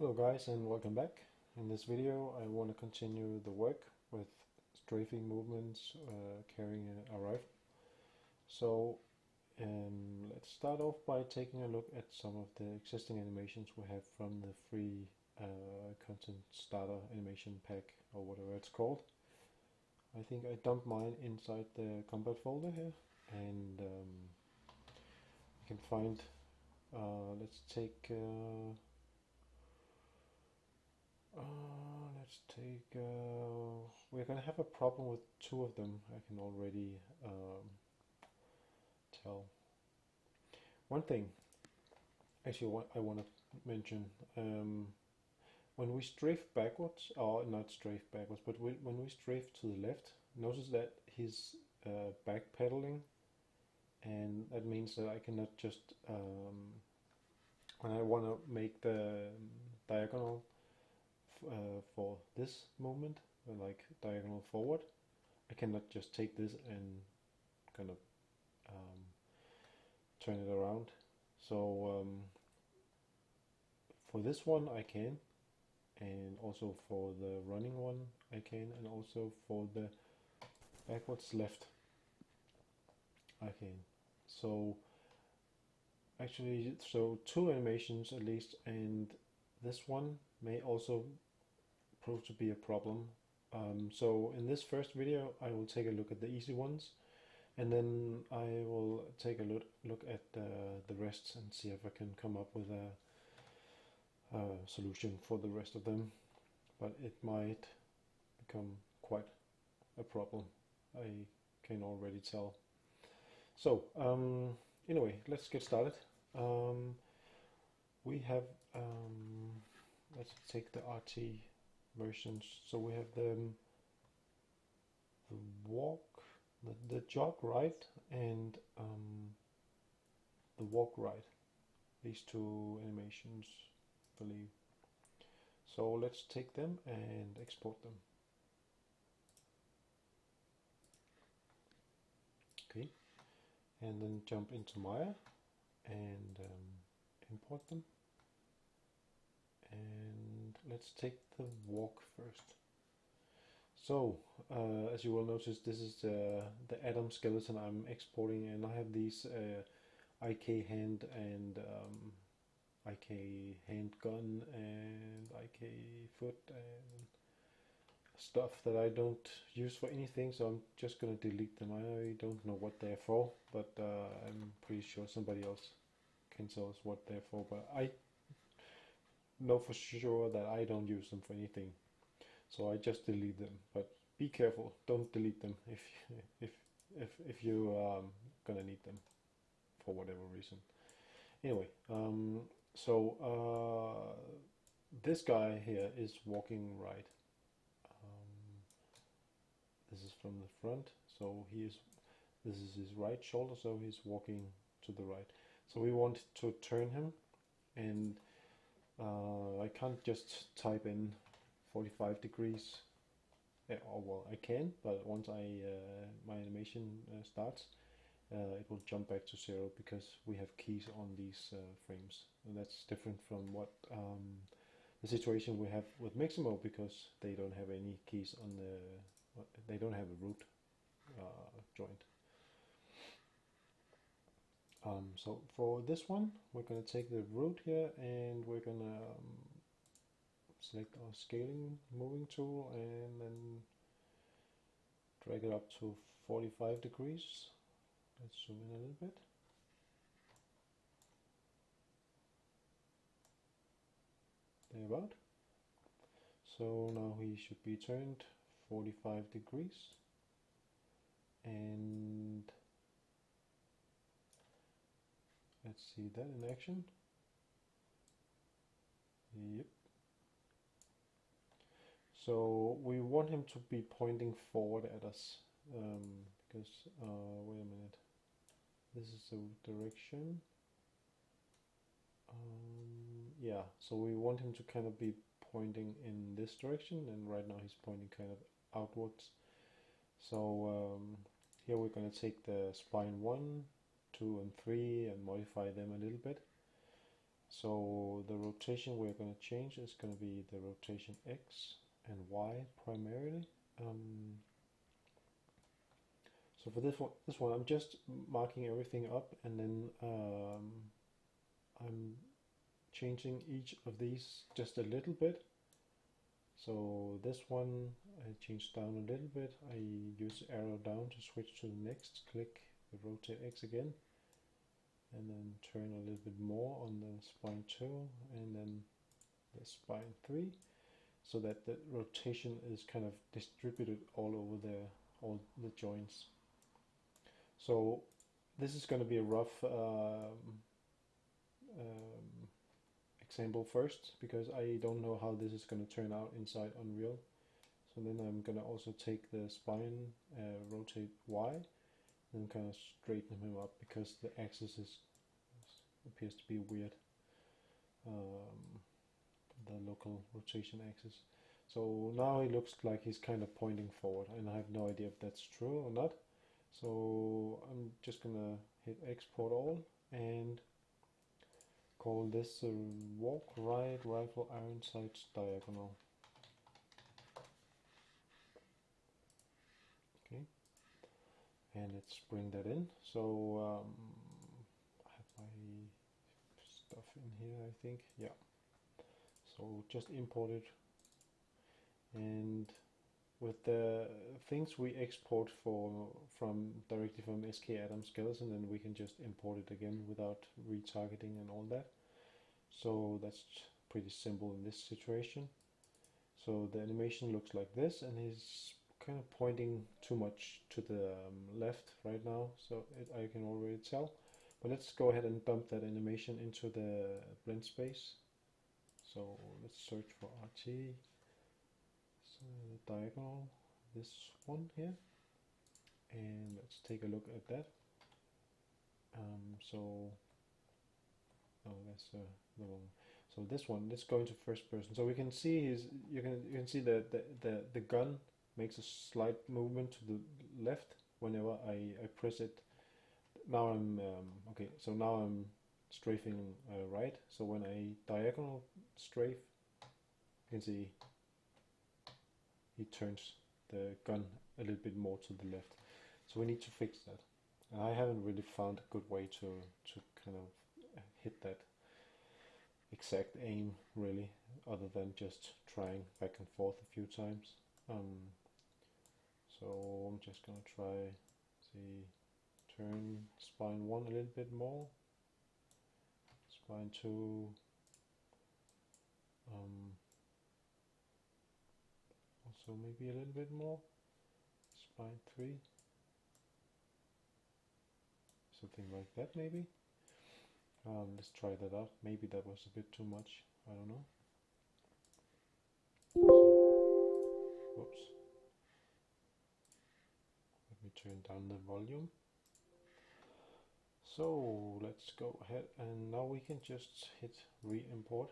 Hello guys and welcome back. In this video I want to continue the work with strafing movements carrying a rifle. So let's start off by taking a look at some of the existing animations we have from the free content starter animation pack, or whatever it's called. I think I dumped mine inside the combat folder here, and you can find, let's take we're gonna have a problem with two of them. I can already tell. One thing, actually, what I want to mention, when we strafe backwards, or not strafe backwards, but when we strafe to the left, notice that he's backpedaling, and that means that I cannot just, when I want to make the diagonal for this movement, like diagonal forward, I cannot just take this and kind of turn it around. So for this one I can, and also for the running one I can, and also for the backwards left I can. So actually, so two animations at least, and this one may also prove to be a problem. So in this first video I will take a look at the easy ones, and then I will take a look at the rest and see if I can come up with a solution for the rest of them. But it might become quite a problem, I can already tell. So anyway, let's get started. We have, let's take the RT versions. So we have the walk, the jog right, and the walk right. These two animations, I believe. So let's take them and export them. Okay, and then jump into Maya and import them. And let's take the walk first. So as you will notice, this is the Adam skeleton I'm exporting, and I have these IK hand and IK handgun and IK foot and stuff that I don't use for anything, so I'm just gonna delete them. I don't know what they're for, but I'm pretty sure somebody else can tell us what they're for, but I know for sure that I don't use them for anything, so I just delete them. But be careful, don't delete them if you gonna need them for whatever reason. Anyway, so this guy here is walking right. This is from the front, so this is his right shoulder, so he's walking to the right. So we want to turn him, and I can't just type in 45 degrees. Or well, I can, but once my animation starts, it will jump back to 0 because we have keys on these frames, and that's different from what the situation we have with Mixamo, because they don't have any keys on they don't have a root joint. So for this one, we're going to take the root here, and we're going to select our scaling moving tool, and then drag it up to 45 degrees. Let's zoom in a little bit. There about. So now he should be turned 45 degrees, and let's see that in action. Yep. So we want him to be pointing forward at us, because, wait a minute, this is the direction. Yeah, so we want him to kind of be pointing in this direction, and right now he's pointing kind of outwards. So here we're going to take the spline 1, 2 and 3 and modify them a little bit. So the rotation we're going to change is going to be the rotation X and Y primarily. So for this one, I'm just marking everything up, and then I'm changing each of these just a little bit. So this one I change down a little bit. I use arrow down to switch to the next. Click the rotate X again, and then turn a little bit more on the spine 2, and then the spine 3, so that the rotation is kind of distributed all over all the joints. So this is going to be a rough example first, because I don't know how this is going to turn out inside Unreal. So then I'm going to also take the spine, rotate Y, and kind of straighten him up, because the axis appears to be weird, the local rotation axis. So now it looks like he's kind of pointing forward, and I have no idea if that's true or not. So I'm just gonna hit export all and call this walk right rifle iron sights diagonal. Okay, and let's bring that in. So I have my stuff in here, I think. Yeah. So just import it, and with the things we export directly from SK-Atom Skeleton, then we can just import it again without retargeting and all that. So that's pretty simple in this situation. So the animation looks like this, and he's kind of pointing too much to the left right now, so I can already tell. But let's go ahead and dump that animation into the blend space. So let's search for RT. Diagonal, this one here, and let's take a look at that. So that's the wrong. So this one, let's go into first person. So we can see you can see the gun makes a slight movement to the left whenever I press it. Now I'm okay. So now I'm strafing right. So when I diagonal strafe, you can see he turns the gun a little bit more to the left. So we need to fix that. And I haven't really found a good way to kind of hit that exact aim, really, other than just trying back and forth a few times. So I'm just gonna try, turn spine 1 a little bit more, spine 2, also maybe a little bit more, spine 3, something like that maybe. Let's try that out. Maybe that was a bit too much, I don't know. Oops. Let me turn down the volume. So let's go ahead, and now we can just hit re-import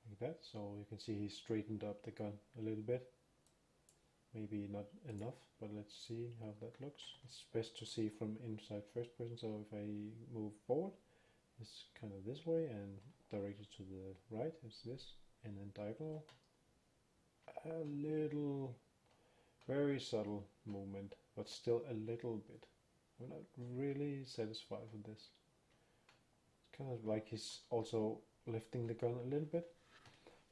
like that. So you can see he straightened up the gun a little bit. Maybe not enough, but let's see how that looks. It's best to see from inside first person, so if I move forward, it's kind of this way, and directed to the right, it's this, and then diagonal. A little, very subtle movement, but still a little bit. I'm not really satisfied with this. It's kind of like he's also lifting the gun a little bit.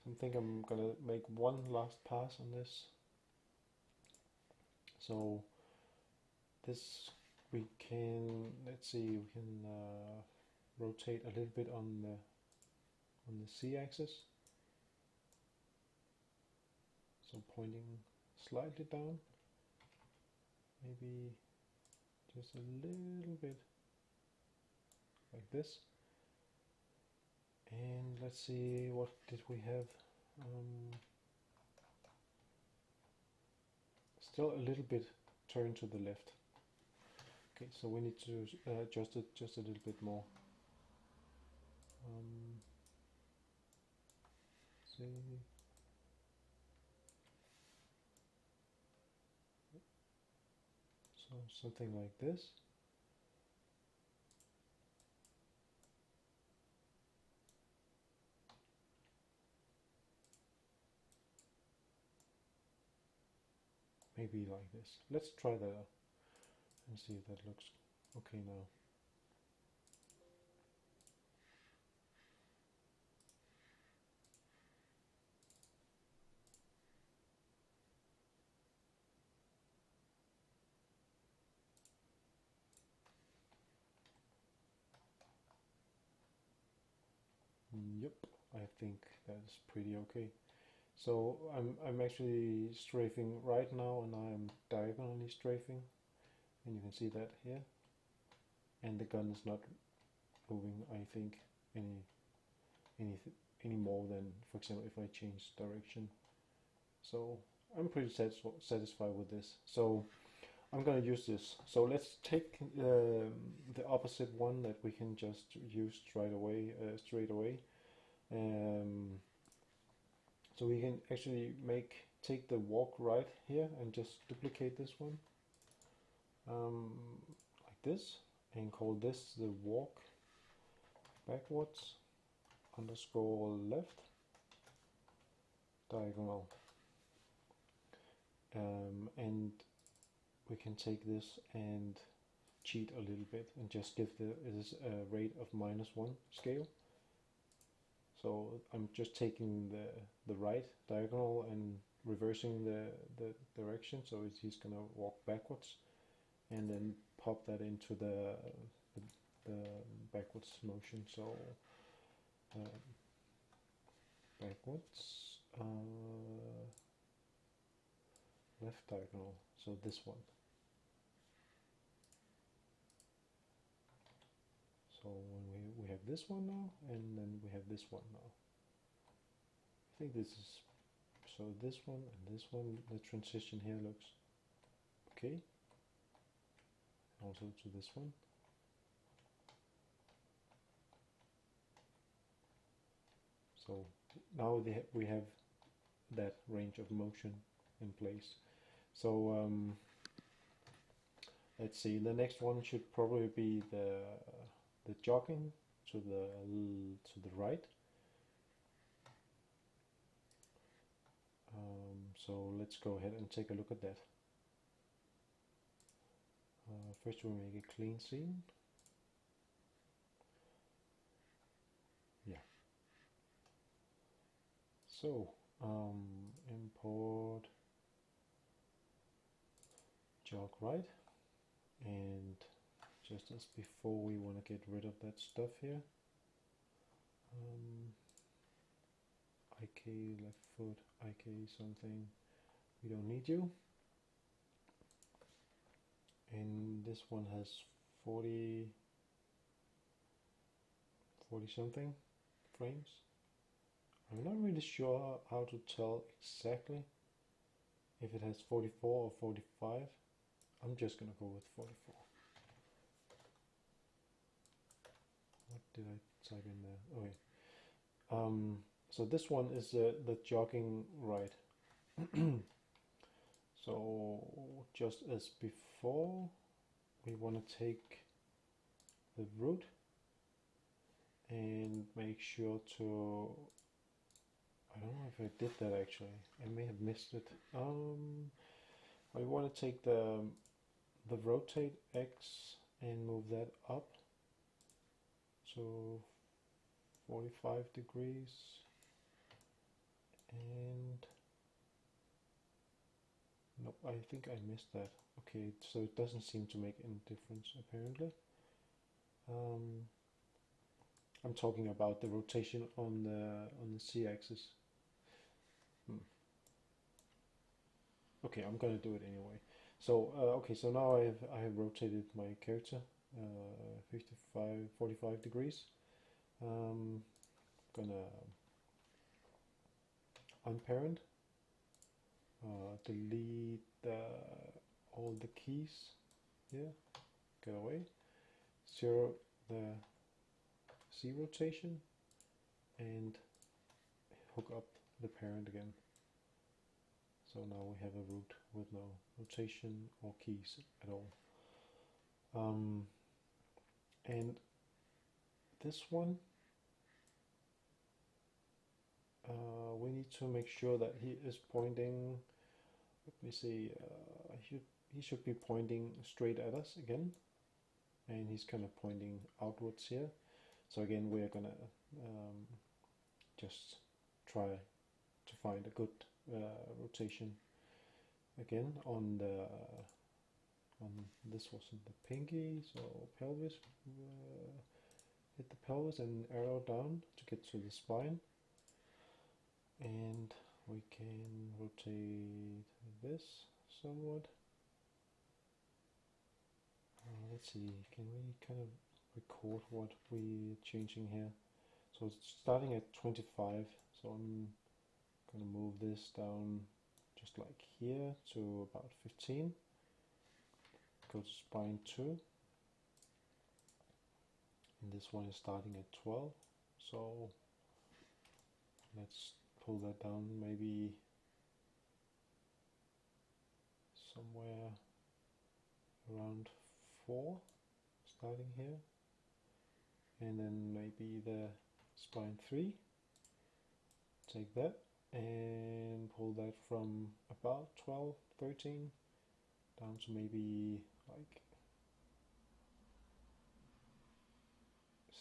I think I'm gonna make one last pass on this. So this we can, let's see, we can rotate a little bit on the Z-axis. So pointing slightly down, maybe just a little bit like this. And let's see, what did we have? Still a little bit turn to the left. Okay, so we need to adjust it just a little bit more. See, so something like this. maybe like this. Let's try that and see if that looks okay now. Yep, I think that's pretty okay. So I'm actually strafing right now, and I'm diagonally strafing, and you can see that here. And the gun is not moving, I think, any any more than, for example, if I change direction. So I'm pretty satisfied with this. So I'm gonna use this. So let's take the opposite one that we can just use straight away. So we can actually take the walk right here and just duplicate this one like this, and call this the walk backwards underscore left diagonal. And we can take this and cheat a little bit and just give this a rate of -1 scale. So I'm just taking the right diagonal and reversing the direction, so he's gonna walk backwards, and then pop that into the backwards motion. So backwards, left diagonal, so this one. So when we have this one now, and then we have this one now. I think this is, so this one and this one, the transition here looks okay. Also to this one. So now we have that range of motion in place. So let's see, the next one should probably be the jogging to the right. So let's go ahead and take a look at that. First we make a clean scene. Yeah. So import jog right, and just as before, we want to get rid of that stuff here. IK left foot, IK something, we don't need you. And this one has 40 something frames. I'm not really sure how to tell exactly if it has 44 or 45. I'm just gonna go with 44. What did I type in there? Okay. So this one is the jogging right. So just as before, we want to take the root and make sure to, I don't know if I did that actually, I may have missed it. I want to take the rotate X and move that up, so 45 degrees, and nope, I think I missed that. Okay, so it doesn't seem to make any difference apparently. I'm talking about the rotation on the Z-axis. Okay, I'm gonna do it anyway. So okay, so now I have rotated my character 45 degrees. Gonna unparent, delete all the keys here, get away, zero the Z rotation, and hook up the parent again. So now we have a root with no rotation or keys at all. And this one, we need to make sure that he is pointing let me see, he should be pointing straight at us again, and he's kind of pointing outwards here. So again, we're gonna just try to find a good rotation again on the this wasn't the pinky, so pelvis, hit the pelvis and arrow down to get to the spine, and we can rotate this somewhat. Let's see, can we kind of record what we're changing here? So it's starting at 25, so I'm gonna move this down just like here to about 15. Go to spine 2, and this one is starting at 12, so let's pull that down maybe somewhere around 4, starting here, and then maybe the spine 3, take that and pull that from about 12, 13 down to maybe like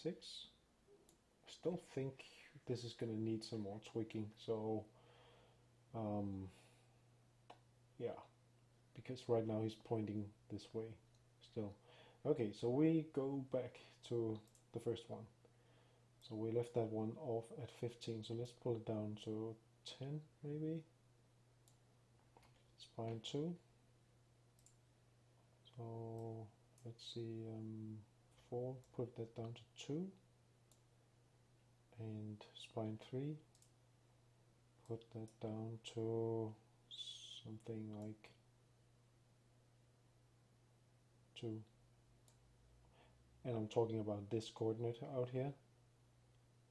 6. I still think this is gonna need some more tweaking, so yeah, because right now he's pointing this way still. Okay, so we go back to the first one. So we left that one off at 15, so let's pull it down to 10 maybe. Spine 2. So let's see, 4, put that down to 2. And spine 3, put that down to something like 2. And I'm talking about this coordinate out here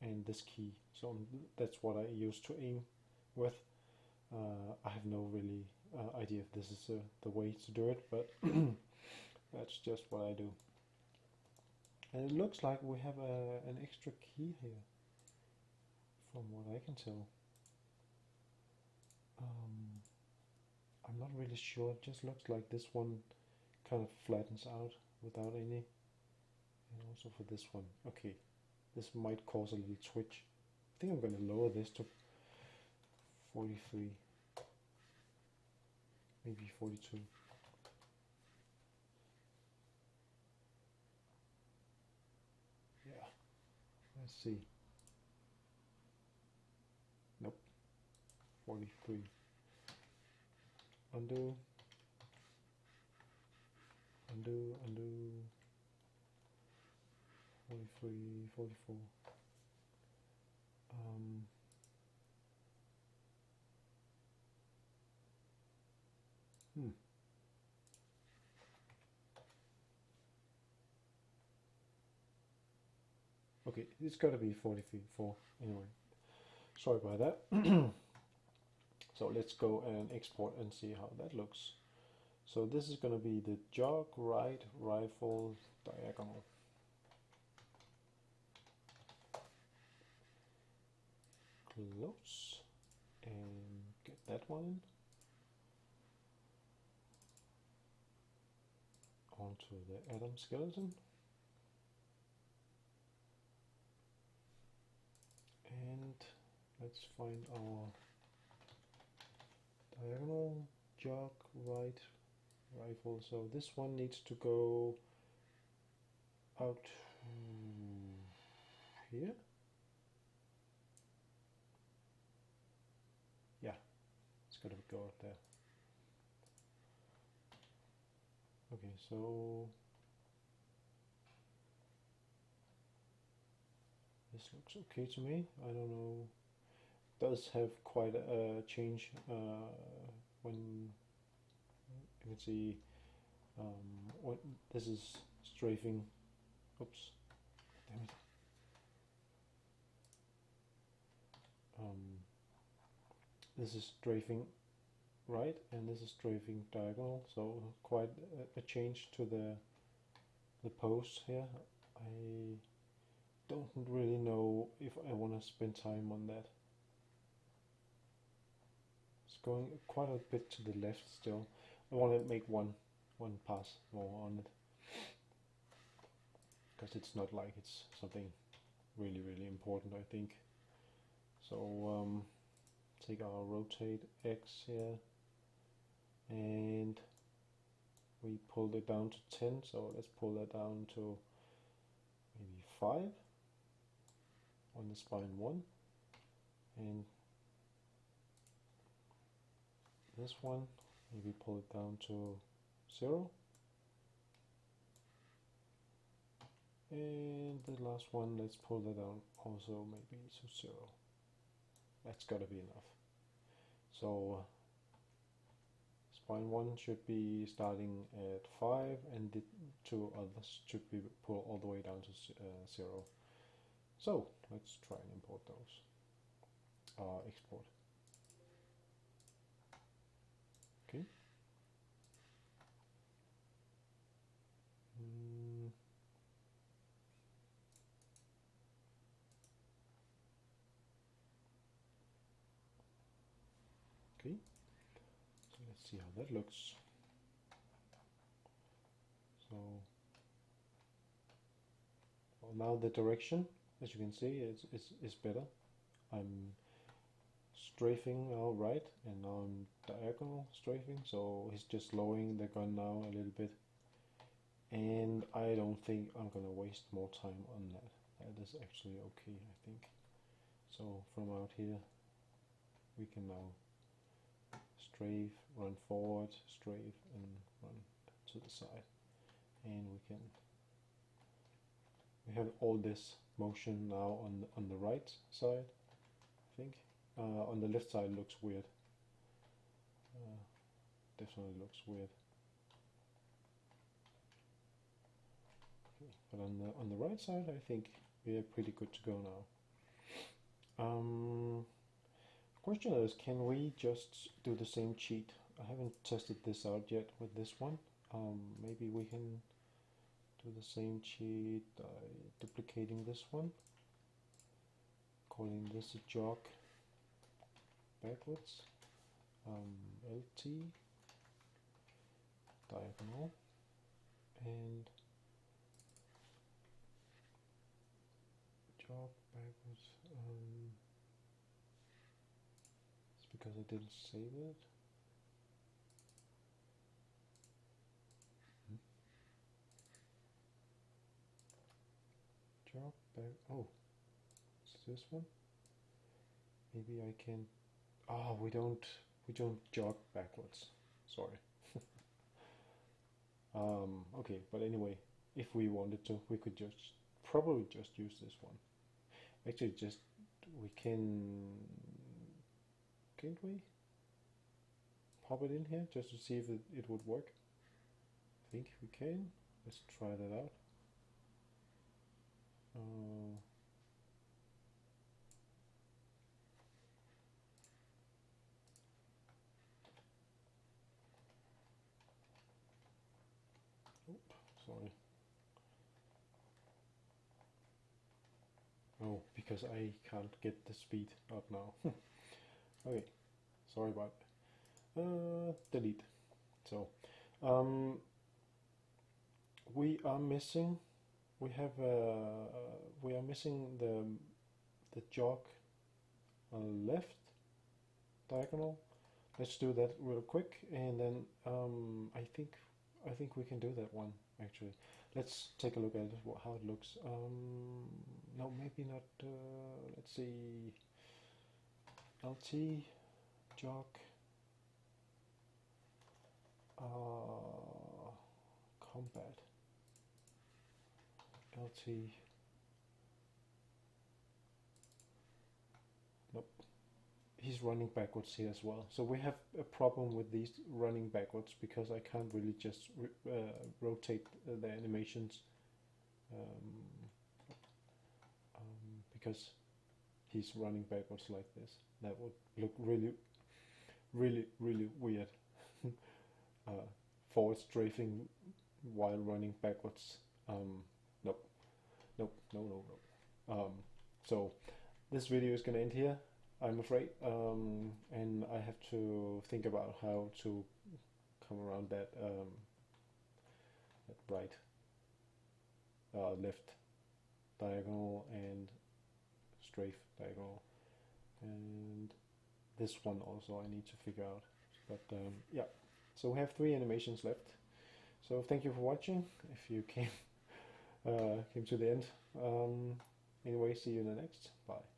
and this key, so that's what I use to aim with. I have no really idea if this is the way to do it, but that's just what I do. And it looks like we have an extra key here, from what I can tell. I'm not really sure, it just looks like this one kind of flattens out without any, and also for this one. Okay, this might cause a little twitch. I think I'm going to lower this to 43, maybe 42. Yeah, let's see. Nope, 43. Undo, undo, undo. 43, 44. Okay, it's got to be 44 anyway. Sorry about that. So let's go and export and see how that looks. So this is going to be the jog right rifle diagonal. Close and get that one in. Onto the Adam skeleton. And let's find our diagonal jog right rifle. So this one needs to go out here. Yeah, it's got to go out there. Okay, so this looks okay to me. I don't know. It does have quite a change when you can see what this is strafing. Oops, damn it. This is strafing right, and this is strafing diagonal. So quite a change to the pose here. I don't really know if I want to spend time on that. It's going quite a bit to the left still. I want to make one pass more on it, because it's not like it's something really important, I think. So take our rotate X here, and we pulled it down to 10, so let's pull that down to maybe 5 on the spine 1, and this one maybe pull it down to 0, and the last one, let's pull that down also maybe to 0. That's gotta be enough. So spine 1 should be starting at 5, and the 2 others should be pulled all the way down to 0. So let's try and import those. Export. Okay. Okay. So let's see how that looks. So well, now the direction, as you can see, is better. I'm strafing now right, and now I'm diagonal strafing, so he's just lowering the gun now a little bit, and I don't think I'm gonna waste more time on that. That is actually okay, I think. So from out here we can now strafe, run forward, strafe, and run to the side, and we have all this motion now on the right side, I think. On the left side looks weird. Definitely looks weird. Okay, but on the right side, I think we are pretty good to go now. Question is, can we just do the same cheat? I haven't tested this out yet with this one. Maybe we can do the same cheat by duplicating this one, calling this a jog backwards, LT, diagonal, and jog backwards. It's because I didn't save it. Jog back. Oh, it's this one. Maybe I can. Oh, we don't jog backwards. Sorry. Okay, but anyway, if we wanted to, we could probably just use this one. Actually, we can't we pop it in here just to see if it would work? I think we can. Let's try that out. Sorry. Oh, because I can't get the speed up now. Okay, sorry about delete. So we are missing the jog left diagonal. Let's do that real quick, and then I think we can do that one actually. Let's take a look at it, how it looks. No, maybe not. Let's see. LT jog combat LT. Nope, he's running backwards here as well. So we have a problem with these running backwards because I can't really just rotate the animations because he's running backwards like this. That would look really weird. Forward strafing while running backwards. Nope. So this video is gonna end here. I'm afraid, and I have to think about how to come around that right, left diagonal and strafe diagonal, and this one also I need to figure out. But yeah, so we have 3 animations left. So thank you for watching. If you came to the end. Anyway, see you in the next. Bye.